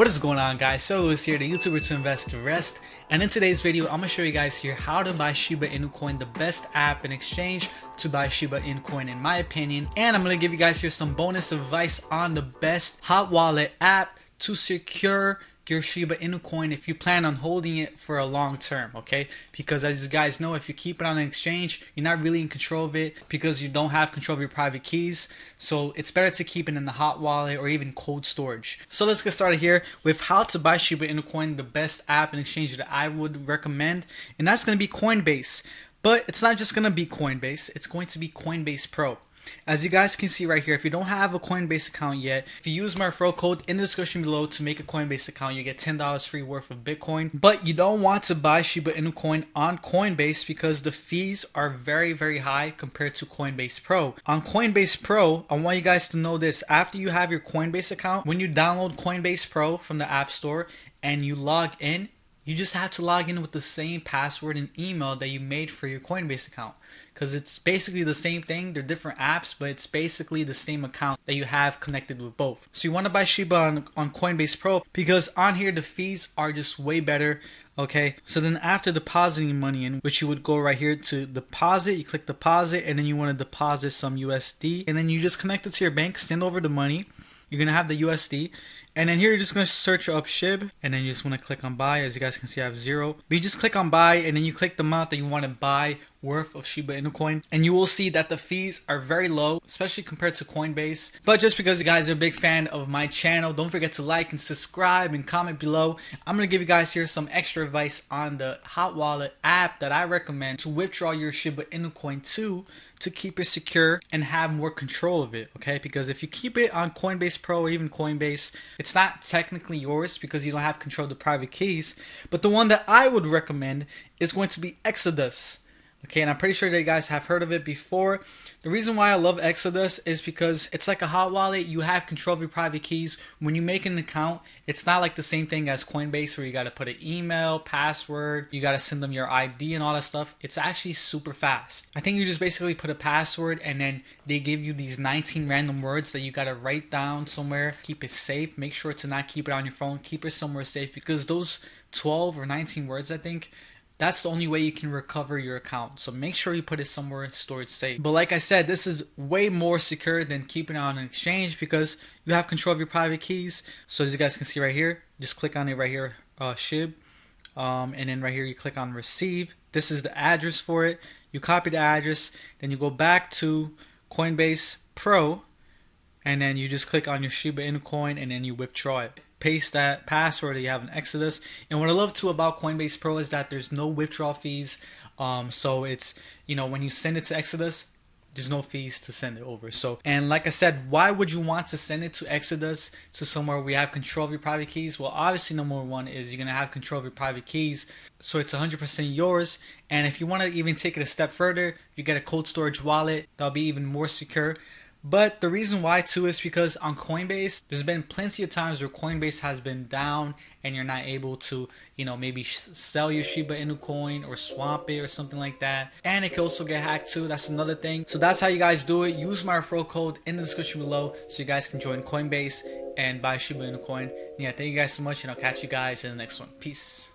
What is going on, guys? Sirluis here, the YouTuber to invest to rest, and in today's video I'm going to show you guys here how to buy Shiba Inu coin, the best app and exchange to buy Shiba Inu coin in my opinion. And I'm going to give you guys here some bonus advice on the best hot wallet app to secure your Shiba Inu coin if you plan on holding it for a long term, okay? Because as you guys know, if you keep it on an exchange, you're not really in control of it because you don't have control of your private keys. So it's better to keep it in the hot wallet or even cold storage. So let's get started here with how to buy Shiba Inu coin, the best app and exchange that I would recommend, and that's going to be Coinbase. But it's not just going to be Coinbase, it's going to be Coinbase Pro. As you guys can see right here, if you don't have a Coinbase account yet, if you use my referral code in the description below to make a Coinbase account, you get $10 free worth of Bitcoin. But you don't want to buy Shiba Inu coin on Coinbase because the fees are very high compared to Coinbase Pro. On Coinbase Pro, I want you guys to know this. After you have your Coinbase account, when you download Coinbase Pro from the App Store and you log in, you just have to log in with the same password and email that you made for your Coinbase account. Because it's basically the same thing. They're different apps, but it's basically the same account that you have connected with both. So you want to buy Shiba on Coinbase Pro because on here the fees are just way better. Okay, so then after depositing money in, which you would go right here to deposit, you click deposit, and then you want to deposit some USD, and then you just connect it to your bank, send over the money. You're going to have the USD, and then here you're just going to search up SHIB, and then you just want to click on buy. As you guys can see, I have 0. But you just click on buy, and then you click the amount that you want to buy worth of Shiba Inu coin, and you will see that the fees are very low, especially compared to Coinbase. But just because you guys are a big fan of my channel, don't forget to like and subscribe and comment below. I'm going to give you guys here some extra advice on the hot wallet app that I recommend to withdraw your Shiba Inu coin to keep it secure and have more control of it, okay? Because if you keep it on Coinbase Pro or even Coinbase, it's not technically yours because you don't have control of the private keys. But the one that I would recommend is going to be Exodus. Okay, and I'm pretty sure that you guys have heard of it before. The reason why I love Exodus is because it's like a hot wallet. You have control of your private keys. When you make an account, it's not like the same thing as Coinbase where you got to put an email, password, you got to send them your ID and all that stuff. It's actually super fast. I think you just basically put a password and then they give you these 19 random words that you got to write down somewhere. Keep it safe. Make sure to not keep it on your phone. Keep it somewhere safe because those 12 or 19 words, I think, that's the only way you can recover your account. So make sure you put it somewhere storage safe. But like I said, this is way more secure than keeping it on an exchange because you have control of your private keys. So as you guys can see right here, just click on it right here, SHIB. And then right here you click on receive. This is the address for it. You copy the address, then you go back to Coinbase Pro, and then you just click on your Shiba Inu coin and then you withdraw it. Paste that password that you have in Exodus. And what I love too about Coinbase Pro is that there's no withdrawal fees. So it's, you know, when you send it to Exodus, there's no fees to send it over. So, and like I said, why would you want to send it to Exodus, to somewhere where you have control of your private keys? Well, obviously number one is you're going to have control of your private keys. So it's 100% yours. And if you want to even take it a step further, if you get a cold storage wallet, that'll be even more secure. But the reason why too is because on Coinbase, there's been plenty of times where Coinbase has been down and you're not able to, you know, maybe sell your Shiba Inu coin or swap it or something like that. And it can also get hacked too. That's another thing. So that's how you guys do it. Use my referral code in the description below so you guys can join Coinbase and buy Shiba Inu coin. Yeah, thank you guys so much, and I'll catch you guys in the next one. Peace.